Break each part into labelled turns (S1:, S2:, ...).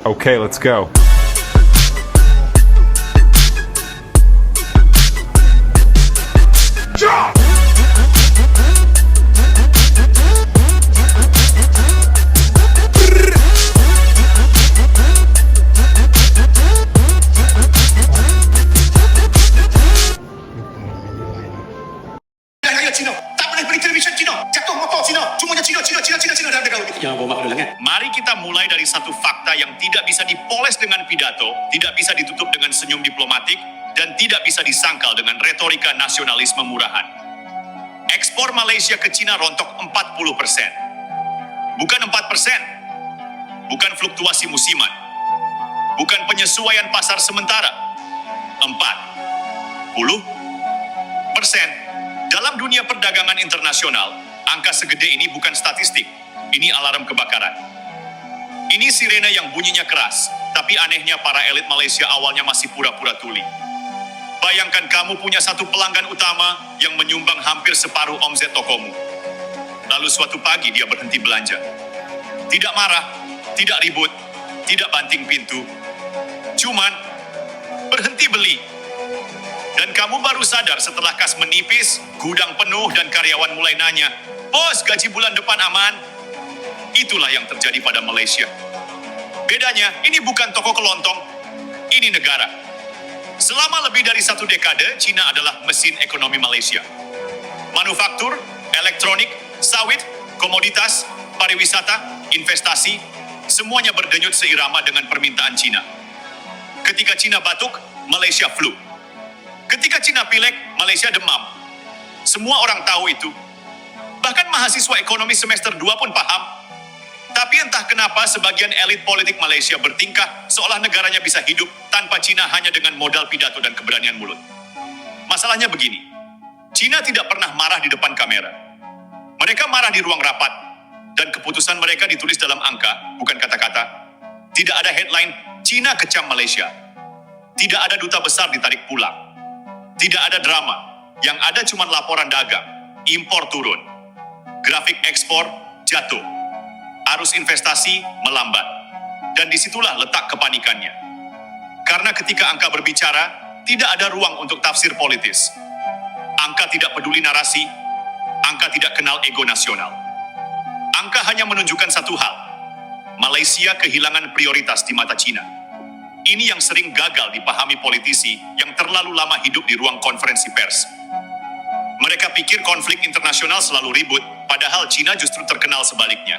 S1: Okay, let's go.
S2: Cina, tak boleh beli televisyen Cina, jatuh motor Cina, cumanya Cina dan negara begitu.
S3: Jangan bomak dulu kan?
S2: Mari kita mulai dari satu fakta yang tidak bisa dipoles dengan pidato, tidak bisa ditutup dengan senyum diplomatik, dan tidak bisa disangkal dengan retorika nasionalisme murahan. Ekspor Malaysia ke Cina rontok 40%. Bukan 4%, bukan fluktuasi musiman, bukan penyesuaian pasar sementara. 40%. Dalam dunia perdagangan internasional, angka segede ini bukan statistik, ini alarm kebakaran. Ini sirene yang bunyinya keras, tapi anehnya para elit Malaysia awalnya masih pura-pura tuli. Bayangkan kamu punya satu pelanggan utama yang menyumbang hampir separuh omset tokomu. Lalu suatu pagi dia berhenti belanja. Tidak marah, tidak ribut, tidak banting pintu. Cuman berhenti beli. Dan kamu baru sadar setelah kas menipis, gudang penuh dan karyawan mulai nanya, "Bos, gaji bulan depan aman?" Itulah yang terjadi pada Malaysia. Bedanya, ini bukan toko kelontong, ini negara. Selama lebih dari 1 dekade, Cina adalah mesin ekonomi Malaysia. Manufaktur, elektronik, sawit, komoditas, pariwisata, investasi, semuanya berdenyut seirama dengan permintaan Cina. Ketika Cina batuk, Malaysia flu. Ketika Cina pilek, Malaysia demam. Semua orang tahu itu. Bahkan mahasiswa ekonomi semester 2 pun paham. Tapi entah kenapa sebagian elit politik Malaysia bertingkah seolah negaranya bisa hidup tanpa Cina hanya dengan modal pidato dan keberanian mulut. Masalahnya begini, Cina tidak pernah marah di depan kamera. Mereka marah di ruang rapat, dan keputusan mereka ditulis dalam angka, bukan kata-kata. Tidak ada headline, Cina kecam Malaysia. Tidak ada duta besar ditarik pulang. Tidak ada drama, yang ada cuma laporan dagang, impor turun, grafik ekspor jatuh, arus investasi melambat, dan disitulah letak kepanikannya. Karena ketika angka berbicara, tidak ada ruang untuk tafsir politis. Angka tidak peduli narasi, angka tidak kenal ego nasional. Angka hanya menunjukkan satu hal, Malaysia kehilangan prioritas di mata Cina. Ini yang sering gagal dipahami politisi yang terlalu lama hidup di ruang konferensi pers. Mereka pikir konflik internasional selalu ribut, padahal Cina justru terkenal sebaliknya.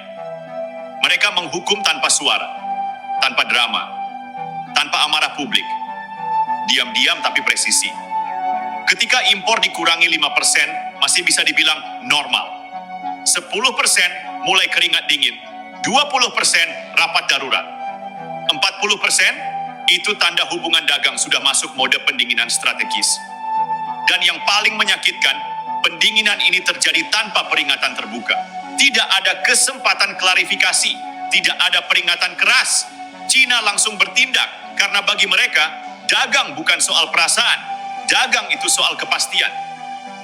S2: Mereka menghukum tanpa suara, tanpa drama, tanpa amarah publik. Diam-diam tapi presisi. Ketika impor dikurangi 5%, masih bisa dibilang normal. 10% mulai keringat dingin, 20% rapat darurat. 40% itu tanda hubungan dagang sudah masuk mode pendinginan strategis. Dan yang paling menyakitkan, pendinginan ini terjadi tanpa peringatan terbuka. Tidak ada kesempatan klarifikasi, tidak ada peringatan keras. Cina langsung bertindak, karena bagi mereka, dagang bukan soal perasaan, dagang itu soal kepastian.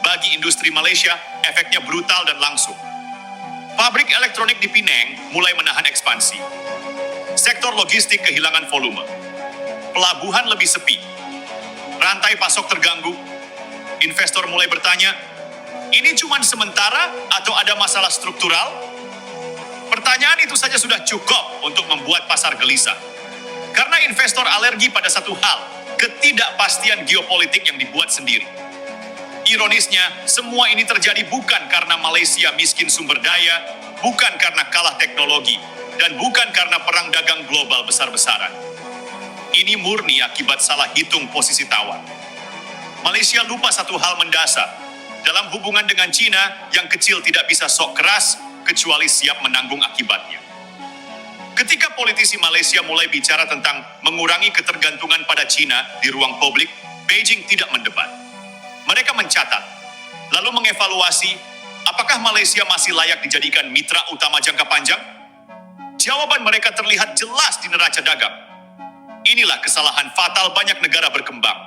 S2: Bagi industri Malaysia, efeknya brutal dan langsung. Pabrik elektronik di Penang mulai menahan ekspansi. Sektor logistik kehilangan volume. Pelabuhan lebih sepi. Rantai pasok terganggu. Investor mulai bertanya, ini cuma sementara atau ada masalah struktural? Pertanyaan itu saja sudah cukup untuk membuat pasar gelisah. Karena investor alergi pada satu hal, ketidakpastian geopolitik yang dibuat sendiri. Ironisnya, semua ini terjadi bukan karena Malaysia miskin sumber daya, bukan karena kalah teknologi, dan bukan karena perang dagang global besar-besaran. Ini murni akibat salah hitung posisi tawar. Malaysia lupa satu hal mendasar. Dalam hubungan dengan Cina, yang kecil tidak bisa sok keras, kecuali siap menanggung akibatnya. Ketika politisi Malaysia mulai bicara tentang mengurangi ketergantungan pada Cina di ruang publik, Beijing tidak mendebat. Mereka mencatat, lalu mengevaluasi, apakah Malaysia masih layak dijadikan mitra utama jangka panjang? Jawaban mereka terlihat jelas di neraca dagang. Inilah kesalahan fatal banyak negara berkembang.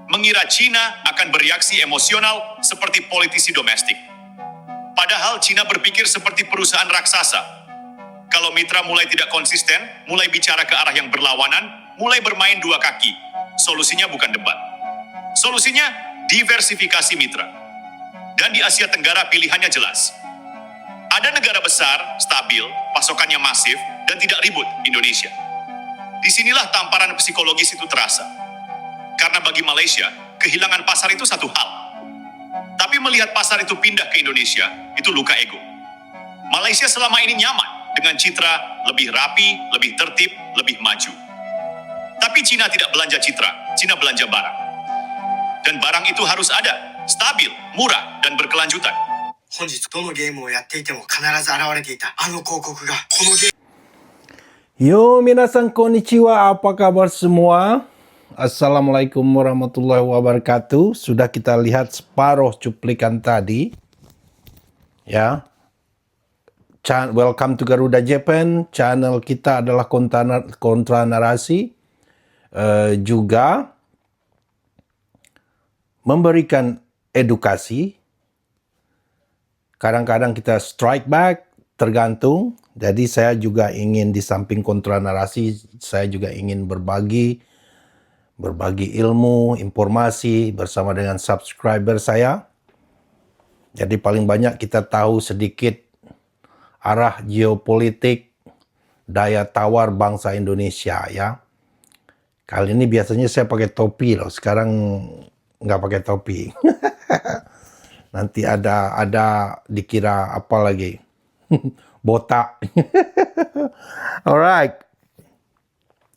S2: Mengira Cina akan bereaksi emosional seperti politisi domestik. Padahal Cina berpikir seperti perusahaan raksasa. Kalau mitra mulai tidak konsisten, mulai bicara ke arah yang berlawanan, mulai bermain dua kaki, solusinya bukan debat. Solusinya diversifikasi mitra. Dan di Asia Tenggara pilihannya jelas. Ada negara besar, stabil, pasokannya masif, dan tidak ribut, Indonesia. Disinilah tamparan psikologis itu terasa. Karena bagi Malaysia, kehilangan pasar itu satu hal. Tapi melihat pasar itu pindah ke Indonesia, itu luka ego. Malaysia selama ini nyaman dengan citra lebih rapi, lebih tertib, lebih maju. Tapi Cina tidak belanja citra, Cina belanja barang. Dan barang itu harus ada, stabil, murah, dan berkelanjutan.
S1: 本日どのゲームをやっていても必ず現れていたあの広告がこのゲーム
S3: Yo, minasan konnichiwa, apa kabar semua? Assalamualaikum warahmatullahi wabarakatuh. Sudah kita lihat separuh cuplikan tadi. Ya. Welcome to Garuda Japan. Channel kita adalah kontra narasi. Juga memberikan edukasi. Kadang-kadang kita strike back, tergantung. Jadi saya juga ingin di samping kontra narasi, saya juga ingin berbagi ilmu, informasi bersama dengan subscriber saya. Jadi paling banyak kita tahu sedikit arah geopolitik, daya tawar bangsa Indonesia ya. Kali ini biasanya saya pakai topi loh, sekarang nggak pakai topi. Nanti ada dikira apa lagi? Botak. Alright.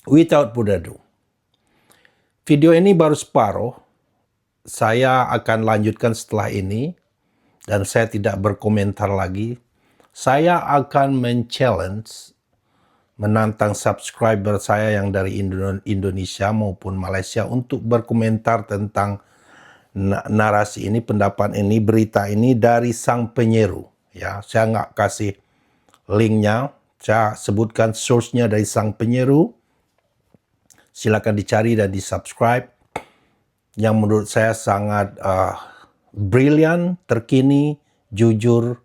S3: Without further ado. Video ini baru separuh. Saya akan lanjutkan setelah ini. Dan saya tidak berkomentar lagi. Saya akan menantang subscriber saya yang dari Indonesia maupun Malaysia untuk berkomentar tentang narasi ini, pendapat ini, berita ini dari sang penyeru. Ya, saya nggak kasih linknya, saya sebutkan source-nya dari sang penyeru. Silakan dicari dan di-subscribe. Yang menurut saya sangat brilian, terkini, jujur,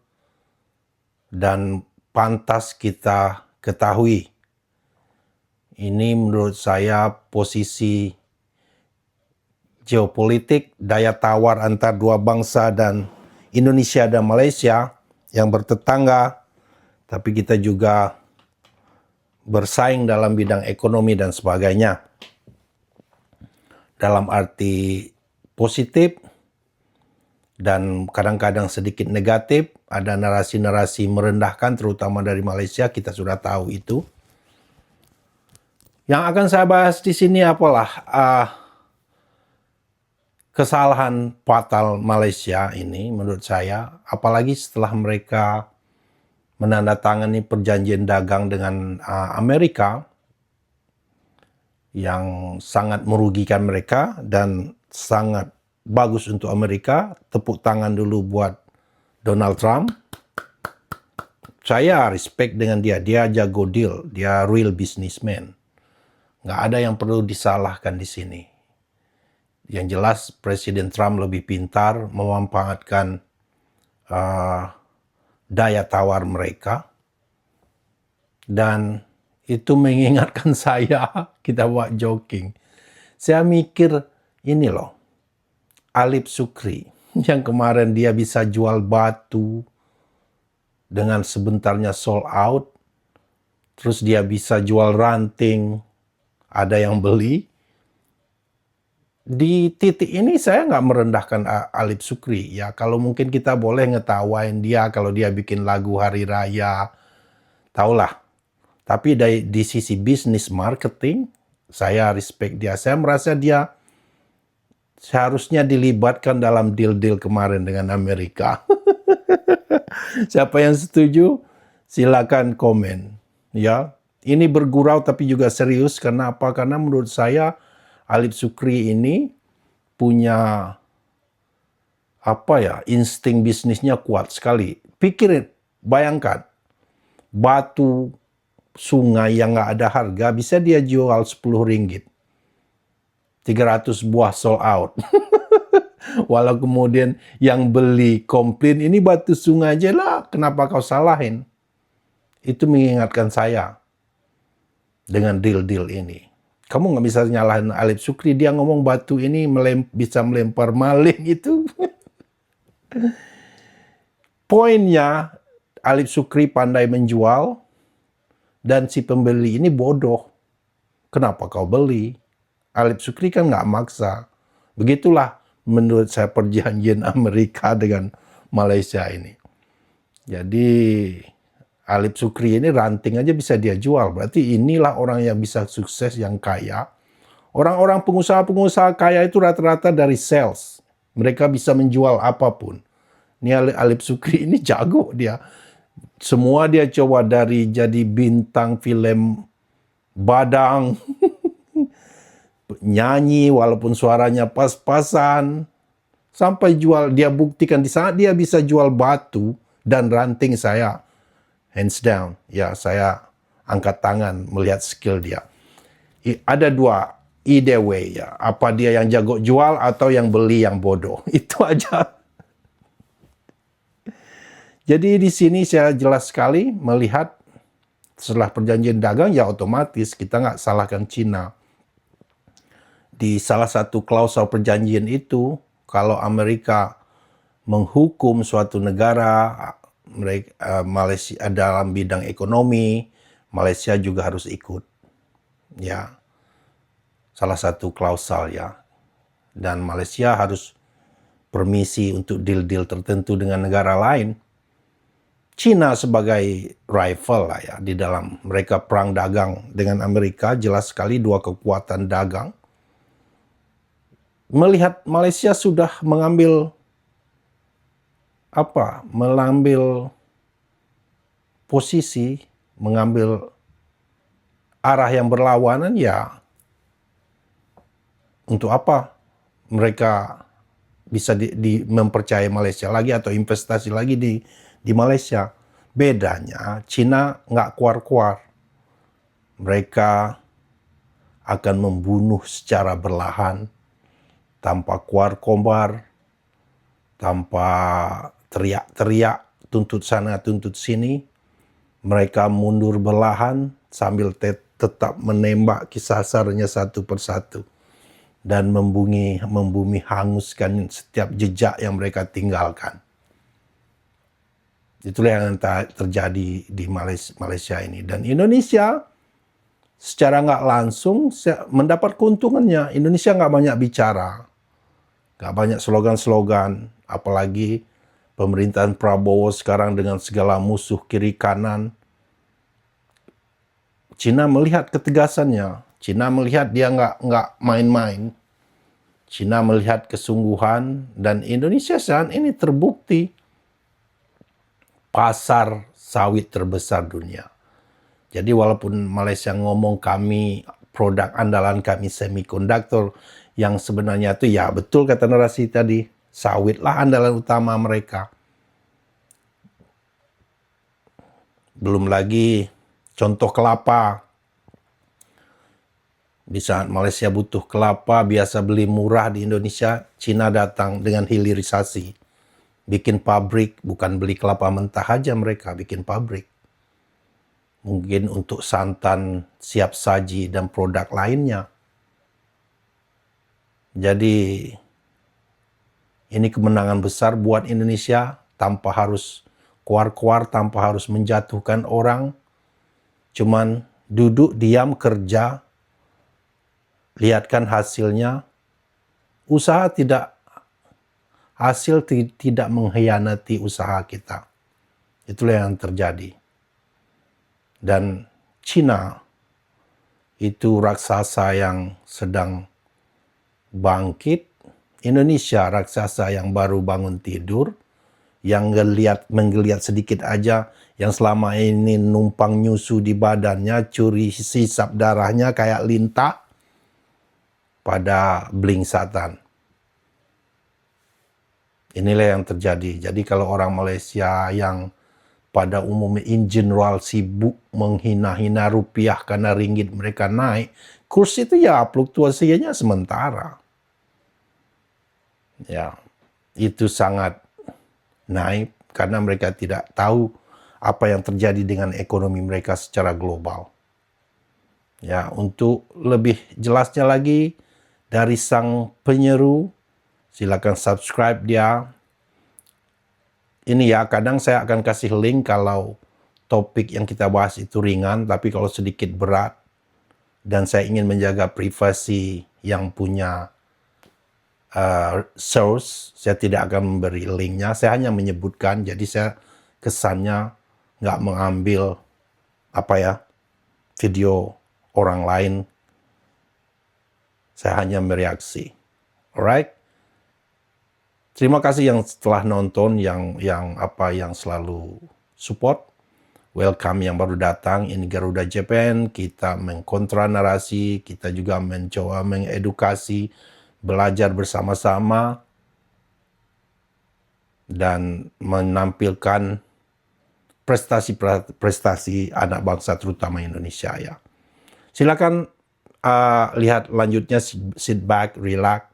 S3: dan pantas kita ketahui. Ini menurut saya posisi geopolitik, daya tawar antar dua bangsa dan Indonesia dan Malaysia yang bertetangga, tapi kita juga bersaing dalam bidang ekonomi dan sebagainya. Dalam arti positif dan kadang-kadang sedikit negatif, ada narasi-narasi merendahkan terutama dari Malaysia, kita sudah tahu itu. Yang akan saya bahas di sini apalah kesalahan fatal Malaysia ini menurut saya, apalagi setelah mereka menandatangani perjanjian dagang dengan Amerika yang sangat merugikan mereka dan sangat bagus untuk Amerika. Tepuk tangan dulu buat Donald Trump. Saya respect dengan dia jago deal, dia real businessman. Nggak ada yang perlu disalahkan di sini. Yang jelas Presiden Trump lebih pintar memanfaatkan daya tawar mereka. Dan itu mengingatkan saya, kita buat joking. Saya mikir ini loh, Alip Sukri yang kemarin dia bisa jual batu dengan sebentarnya sold out. Terus dia bisa jual ranting, ada yang beli. Di titik ini saya nggak merendahkan Alip Sukri. Ya, kalau mungkin kita boleh ngetawain dia kalau dia bikin lagu Hari Raya. Taulah. Tapi di sisi bisnis marketing, saya respect dia. Saya merasa dia seharusnya dilibatkan dalam deal-deal kemarin dengan Amerika. Siapa yang setuju, silakan komen. Ya, ini bergurau tapi juga serius. Karena apa? Karena menurut saya Alip Sukri ini punya insting bisnisnya kuat sekali. Pikirin, bayangkan, batu sungai yang nggak ada harga bisa dia jual 10 ringgit. 300 buah sold out. Walau kemudian yang beli komplain, ini batu sungai aja lah, kenapa kau salahin? Itu mengingatkan saya dengan deal-deal ini. Kamu nggak bisa nyalahin Alip Sukri, dia ngomong batu ini bisa melempar maling itu. Poinnya, Alip Sukri pandai menjual, dan si pembeli ini bodoh. Kenapa kau beli? Alip Sukri kan nggak maksa. Begitulah menurut saya perjanjian Amerika dengan Malaysia ini. Jadi Alip Sukri ini ranting aja bisa dia jual. Berarti inilah orang yang bisa sukses, yang kaya. Orang-orang pengusaha-pengusaha kaya itu rata-rata dari sales. Mereka bisa menjual apapun. Ini Alip Sukri ini jago dia. Semua dia coba, dari jadi bintang film Badang, nyanyi walaupun suaranya pas-pasan, sampai jual. Dia buktikan di saat dia bisa jual batu dan ranting, saya hands down, ya saya angkat tangan melihat skill dia. Ada dua, either way ya, apa dia yang jago jual atau yang beli yang bodoh. Itu aja. Jadi di sini saya jelas sekali melihat setelah perjanjian dagang, ya otomatis kita nggak salahkan Cina. Di salah satu klausul perjanjian itu, kalau Amerika menghukum suatu negara, Malaysia dalam bidang ekonomi, Malaysia juga harus ikut. Ya, salah satu klausul ya. Dan Malaysia harus permisi untuk deal-deal tertentu dengan negara lain. Cina sebagai rival lah ya, di dalam mereka perang dagang dengan Amerika, jelas sekali dua kekuatan dagang. Melihat Malaysia sudah mengambil posisi, mengambil arah yang berlawanan, ya untuk apa mereka bisa mempercayai Malaysia lagi atau investasi lagi di Malaysia. Bedanya Cina nggak kuar-kuar. Mereka akan membunuh secara berlahan, tanpa kuar-kombar, tanpa teriak-teriak, tuntut sana, tuntut sini. Mereka mundur berlahan sambil tetap menembak sasarnya satu persatu. Dan membumi hanguskan setiap jejak yang mereka tinggalkan. Itulah yang terjadi di Malaysia ini. Dan Indonesia secara nggak langsung mendapat keuntungannya. Indonesia nggak banyak bicara, nggak banyak slogan-slogan. Apalagi pemerintahan Prabowo sekarang dengan segala musuh kiri kanan. Cina melihat ketegasannya. Cina melihat dia nggak main-main. Cina melihat kesungguhan, dan Indonesia saat ini terbukti pasar sawit terbesar dunia. Jadi walaupun Malaysia ngomong kami, produk andalan kami semikonduktor, yang sebenarnya itu ya betul kata narasi tadi, sawitlah andalan utama mereka. Belum lagi contoh kelapa. Di saat Malaysia butuh kelapa, biasa beli murah di Indonesia, Cina datang dengan hilirisasi. Bikin pabrik, bukan beli kelapa mentah aja, mereka bikin pabrik. Mungkin untuk santan, siap saji, dan produk lainnya. Jadi ini kemenangan besar buat Indonesia, tanpa harus kuar-kuar, tanpa harus menjatuhkan orang. Cuman duduk, diam, kerja, lihatkan hasilnya. Hasil tidak mengkhianati usaha kita. Itulah yang terjadi. Dan Cina itu raksasa yang sedang bangkit. Indonesia raksasa yang baru bangun tidur, yang menggeliat sedikit aja, yang selama ini numpang nyusu di badannya, curi sisap darahnya kayak lintah pada blingsatan. Inilah yang terjadi. Jadi kalau orang Malaysia yang pada umumnya in general sibuk menghina-hina rupiah karena ringgit mereka naik, kurs itu ya fluktuasinya sementara. Ya, itu sangat naik karena mereka tidak tahu apa yang terjadi dengan ekonomi mereka secara global. Ya, untuk lebih jelasnya lagi dari sang penyeru, silakan subscribe dia. Ini ya, kadang saya akan kasih link kalau topik yang kita bahas itu ringan, tapi kalau sedikit berat dan saya ingin menjaga privasi yang punya source, saya tidak akan memberi linknya, saya hanya menyebutkan, jadi saya kesannya nggak mengambil video orang lain, saya hanya mereaksi. Alright? Terima kasih yang telah nonton, yang selalu support. Welcome yang baru datang, ini Garuda Japan, kita mengkontra narasi, kita juga mencoba mengedukasi, belajar bersama-sama, dan menampilkan prestasi anak bangsa terutama Indonesia ya. Silakan lihat lanjutnya, sit back, relax.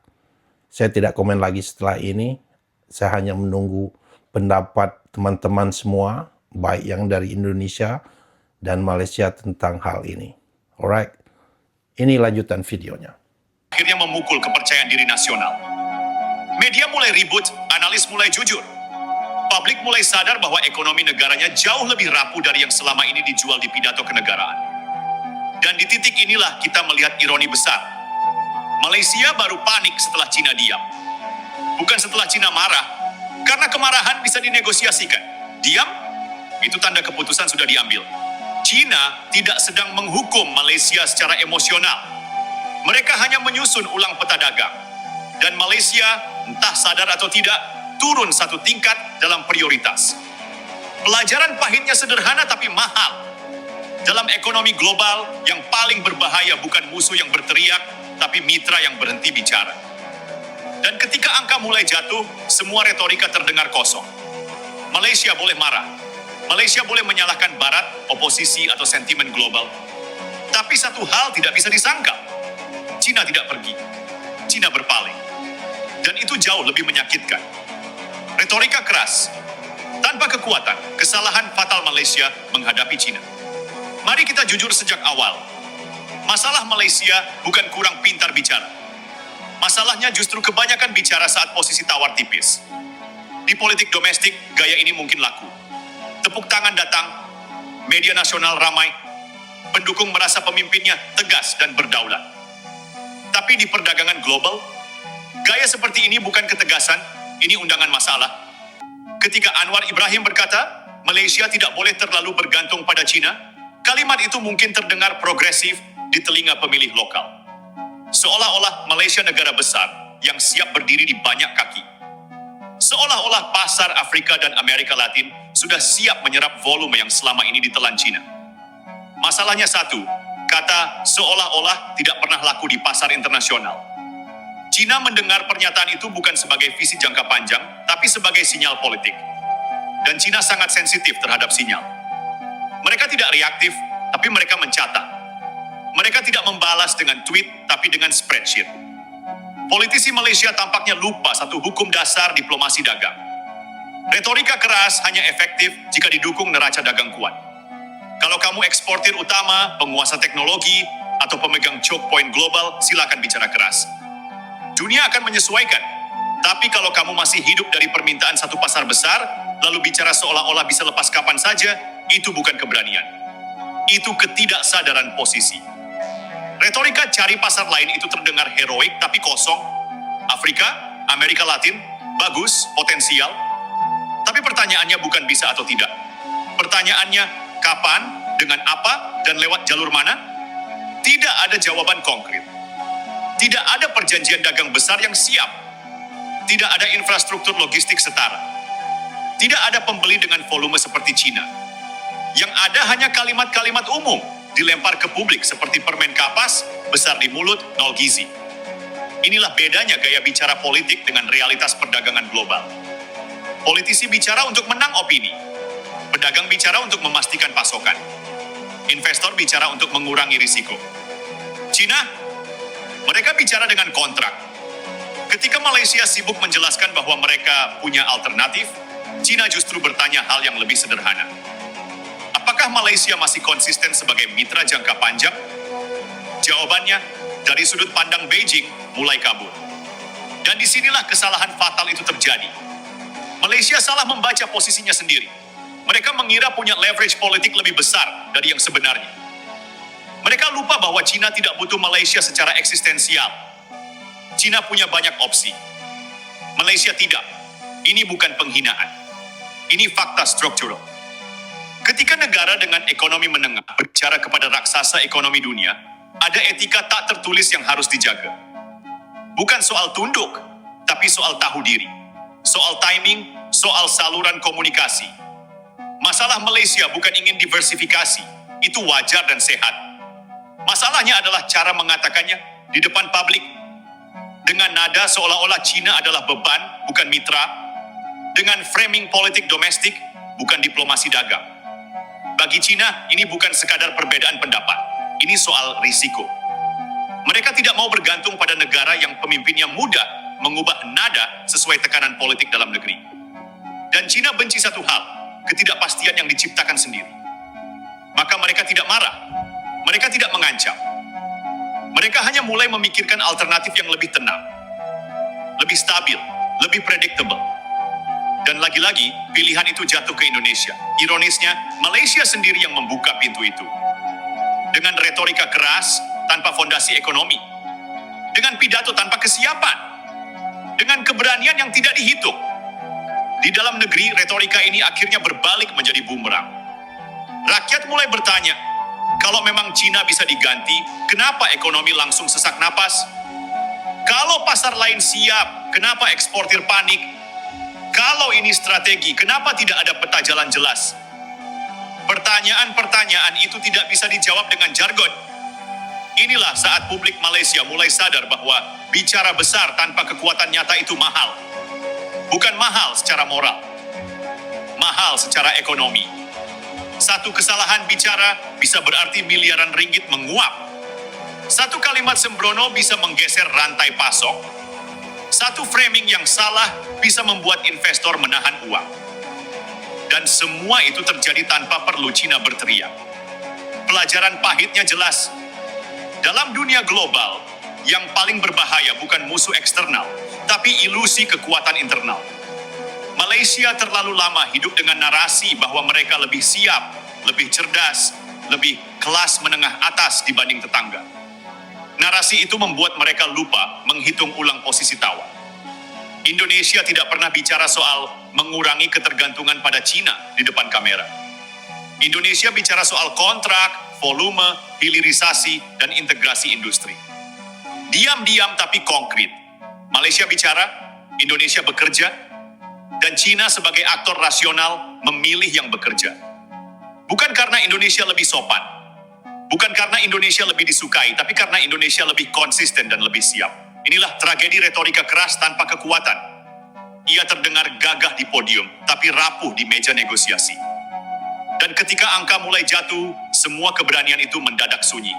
S3: Saya tidak komen lagi setelah ini. Saya hanya menunggu pendapat teman-teman semua, baik yang dari Indonesia dan Malaysia tentang hal ini. Alright, ini lanjutan videonya.
S2: Akhirnya memukul kepercayaan diri nasional. Media mulai ribut, analis mulai jujur. Publik mulai sadar bahwa ekonomi negaranya jauh lebih rapuh dari yang selama ini dijual di pidato kenegaraan. Dan di titik inilah kita melihat ironi besar. Malaysia baru panik setelah Cina diam. Bukan setelah Cina marah, karena kemarahan bisa dinegosiasikan. Diam, itu tanda keputusan sudah diambil. Cina tidak sedang menghukum Malaysia secara emosional. Mereka hanya menyusun ulang peta dagang. Dan Malaysia, entah sadar atau tidak, turun satu tingkat dalam prioritas. Pelajaran pahitnya sederhana tapi mahal. Dalam ekonomi global, yang paling berbahaya bukan musuh yang berteriak, tapi mitra yang berhenti bicara. Dan ketika angka mulai jatuh, semua retorika terdengar kosong. Malaysia boleh marah. Malaysia boleh menyalahkan Barat, oposisi, atau sentimen global. Tapi satu hal tidak bisa disangkal. Cina tidak pergi. Cina berpaling. Dan itu jauh lebih menyakitkan. Retorika keras. Tanpa kekuatan, kesalahan fatal Malaysia menghadapi Cina. Mari kita jujur sejak awal. Masalah Malaysia bukan kurang pintar bicara. Masalahnya justru kebanyakan bicara saat posisi tawar tipis. Di politik domestik, gaya ini mungkin laku. Tepuk tangan datang, media nasional ramai, pendukung merasa pemimpinnya tegas dan berdaulat. Tapi di perdagangan global, gaya seperti ini bukan ketegasan, ini undangan masalah. Ketika Anwar Ibrahim berkata, Malaysia tidak boleh terlalu bergantung pada Cina, kalimat itu mungkin terdengar progresif di telinga pemilih lokal. Seolah-olah Malaysia negara besar yang siap berdiri di banyak kaki. Seolah-olah pasar Afrika dan Amerika Latin sudah siap menyerap volume yang selama ini ditelan Cina. Masalahnya satu, kata seolah-olah tidak pernah laku di pasar internasional. Cina mendengar pernyataan itu bukan sebagai visi jangka panjang, tapi sebagai sinyal politik. Dan Cina sangat sensitif terhadap sinyal. Mereka tidak reaktif, tapi mereka mencatat. Mereka tidak membalas dengan tweet, tapi dengan spreadsheet. Politisi Malaysia tampaknya lupa satu hukum dasar diplomasi dagang. Retorika keras hanya efektif jika didukung neraca dagang kuat. Kalau kamu eksportir utama, penguasa teknologi, atau pemegang choke point global, silakan bicara keras. Dunia akan menyesuaikan. Tapi kalau kamu masih hidup dari permintaan satu pasar besar, lalu bicara seolah-olah bisa lepas kapan saja, itu bukan keberanian. Itu ketidaksadaran posisi. Retorika cari pasar lain itu terdengar heroik tapi kosong. Afrika, Amerika Latin, bagus, potensial. Tapi pertanyaannya bukan bisa atau tidak. Pertanyaannya, kapan, dengan apa, dan lewat jalur mana? Tidak ada jawaban konkret. Tidak ada perjanjian dagang besar yang siap. Tidak ada infrastruktur logistik setara. Tidak ada pembeli dengan volume seperti Cina. Yang ada hanya kalimat-kalimat umum, dilempar ke publik seperti permen kapas, besar di mulut, nol gizi. Inilah bedanya gaya bicara politik dengan realitas perdagangan global. Politisi bicara untuk menang opini. Pedagang bicara untuk memastikan pasokan. Investor bicara untuk mengurangi risiko. Cina, mereka bicara dengan kontrak. Ketika Malaysia sibuk menjelaskan bahwa mereka punya alternatif, Cina justru bertanya hal yang lebih sederhana. Apakah Malaysia masih konsisten sebagai mitra jangka panjang? Jawabannya, dari sudut pandang Beijing, mulai kabur. Dan disinilah kesalahan fatal itu terjadi. Malaysia salah membaca posisinya sendiri. Mereka mengira punya leverage politik lebih besar dari yang sebenarnya. Mereka lupa bahwa China tidak butuh Malaysia secara eksistensial. China punya banyak opsi. Malaysia tidak. Ini bukan penghinaan. Ini fakta struktural. Ketika negara dengan ekonomi menengah berbicara kepada raksasa ekonomi dunia, ada etika tak tertulis yang harus dijaga. Bukan soal tunduk, tapi soal tahu diri. Soal timing, soal saluran komunikasi. Masalah Malaysia bukan ingin diversifikasi. Itu wajar dan sehat. Masalahnya adalah cara mengatakannya di depan publik. Dengan nada seolah-olah China adalah beban, bukan mitra. Dengan framing politik domestik, bukan diplomasi dagang. Bagi China, ini bukan sekadar perbedaan pendapat. Ini soal risiko. Mereka tidak mau bergantung pada negara yang pemimpinnya mudah mengubah nada sesuai tekanan politik dalam negeri. Dan China benci satu hal, ketidakpastian yang diciptakan sendiri. Maka mereka tidak marah. Mereka tidak mengancam. Mereka hanya mulai memikirkan alternatif yang lebih tenang, lebih stabil, lebih predictable. Dan lagi-lagi, pilihan itu jatuh ke Indonesia. Ironisnya, Malaysia sendiri yang membuka pintu itu. Dengan retorika keras, tanpa fondasi ekonomi. Dengan pidato tanpa kesiapan. Dengan keberanian yang tidak dihitung. Di dalam negeri, retorika ini akhirnya berbalik menjadi bumerang. Rakyat mulai bertanya, kalau memang China bisa diganti, kenapa ekonomi langsung sesak napas? Kalau pasar lain siap, kenapa eksportir panik? Kalau ini strategi, kenapa tidak ada peta jalan jelas? Pertanyaan-pertanyaan itu tidak bisa dijawab dengan jargon. Inilah saat publik Malaysia mulai sadar bahwa bicara besar tanpa kekuatan nyata itu mahal. Bukan mahal secara moral, mahal secara ekonomi. Satu kesalahan bicara bisa berarti miliaran ringgit menguap. Satu kalimat sembrono bisa menggeser rantai pasok. Satu framing yang salah bisa membuat investor menahan uang. Dan semua itu terjadi tanpa perlu China berteriak. Pelajaran pahitnya jelas. Dalam dunia global, yang paling berbahaya bukan musuh eksternal, tapi ilusi kekuatan internal. Malaysia terlalu lama hidup dengan narasi bahwa mereka lebih siap, lebih cerdas, lebih kelas menengah atas dibanding tetangga. Narasi itu membuat mereka lupa menghitung ulang posisi tawar. Indonesia tidak pernah bicara soal mengurangi ketergantungan pada China di depan kamera. Indonesia bicara soal kontrak, volume, hilirisasi, dan integrasi industri. Diam-diam tapi konkret. Malaysia bicara, Indonesia bekerja, dan China sebagai aktor rasional memilih yang bekerja. Bukan karena Indonesia lebih sopan. Bukan karena Indonesia lebih disukai, tapi karena Indonesia lebih konsisten dan lebih siap. Inilah tragedi retorika keras tanpa kekuatan. Ia terdengar gagah di podium, tapi rapuh di meja negosiasi. Dan ketika angka mulai jatuh, semua keberanian itu mendadak sunyi.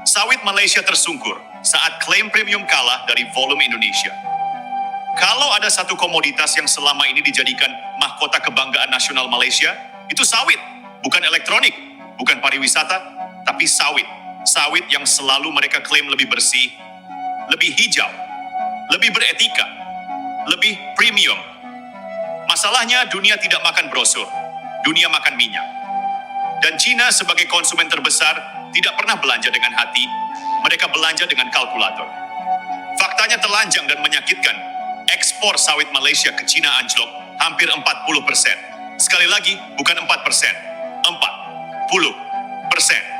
S2: Sawit Malaysia tersungkur saat klaim premium kalah dari volume Indonesia. Kalau ada satu komoditas yang selama ini dijadikan mahkota kebanggaan nasional Malaysia, itu sawit, bukan elektronik, bukan pariwisata, tapi sawit. Sawit yang selalu mereka klaim lebih bersih, lebih hijau, lebih beretika, lebih premium. Masalahnya dunia tidak makan brosur, dunia makan minyak. Dan China sebagai konsumen terbesar tidak pernah belanja dengan hati, mereka belanja dengan kalkulator. Faktanya telanjang dan menyakitkan, ekspor sawit Malaysia ke China anjlok hampir 40%. Sekali lagi, bukan 4%, 40%.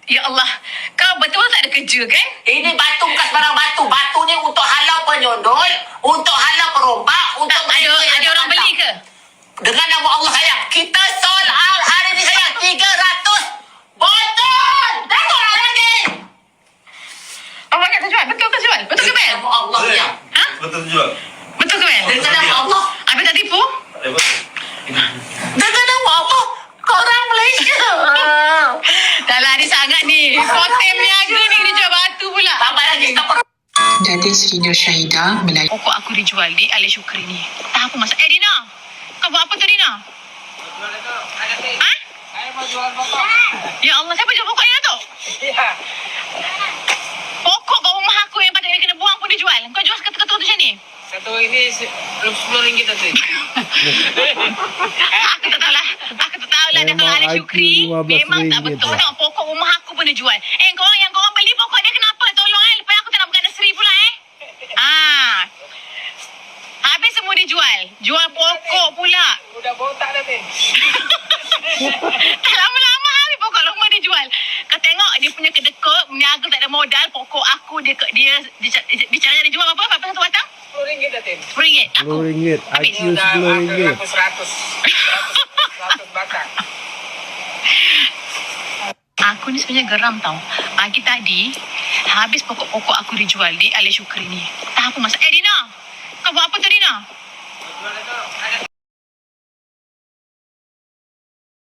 S4: Ya Allah, kau betul tak ada kerja kan?
S5: Ini batu bukan sembarang batu. Batu ni untuk halau penyundul, untuk halau perompak, untuk...
S4: Ada orang beli ke?
S5: Dengan nama Allah sayang, kita sold out hari ni sayang 300 botol. Betul lah lagi.
S4: Oh, banyak terjual. Betul ke jual? Betul ke Bel?
S5: Nama Allah ya.
S4: Ha?
S6: Betul jual.
S4: Betul ke Bel?
S5: Dengan nama Allah.
S4: Habis tak tipu?
S5: Dengan nama Allah. Korang Malaysia.
S4: Dah lari sangat ni. Potem niaga ni dia jual batu pula.
S5: Tambah lagi kita perlu.
S7: Datin Sri Nur Syahidah melalui
S4: Pokok aku dijual di Ali Syukri ni. Tak apa masak. Dina. Kau buat apa tu Dina? Ha? Ya Allah, siapa jual pokok ni tu? Pokok kat rumah aku yang patutnya kena buang pun dijual. Kau jual seketul-ketul macam ni?
S6: Satu ini RM10 tadi.
S4: Aku tak tahulah. Aku tak tahulah dia kalau
S3: Memang
S4: ada Syukri.
S3: IQ
S4: Memang tak
S3: RM15
S4: betul.
S3: ya.
S4: Tengok pokok rumah aku pun dia jual. Korang yang korang beli pokok dia kenapa? Tolong lepas aku tak nak buka nursery pula Habis semua dia jual. Jual pokok pula.
S6: Udah botak dah, Tin.
S4: Tak lama-lama habis pokok rumah dia jual. Kau tengok dia punya kedekut, meniaga tak ada modal. Pokok aku dia cari dia jual berapa? Berapa satu batang?
S6: RM10 dah, Tin.
S4: RM10. Aku.
S3: RM10.
S4: Habis.
S3: IQ RM10.
S6: Aku 100 batang.
S4: Aku ni sebenarnya geram tau. Pagi tadi, habis pokok-pokok aku dijual di Ali Syukri ni. Tak apa masalah. Dina! Kau buat apa tu, Dina?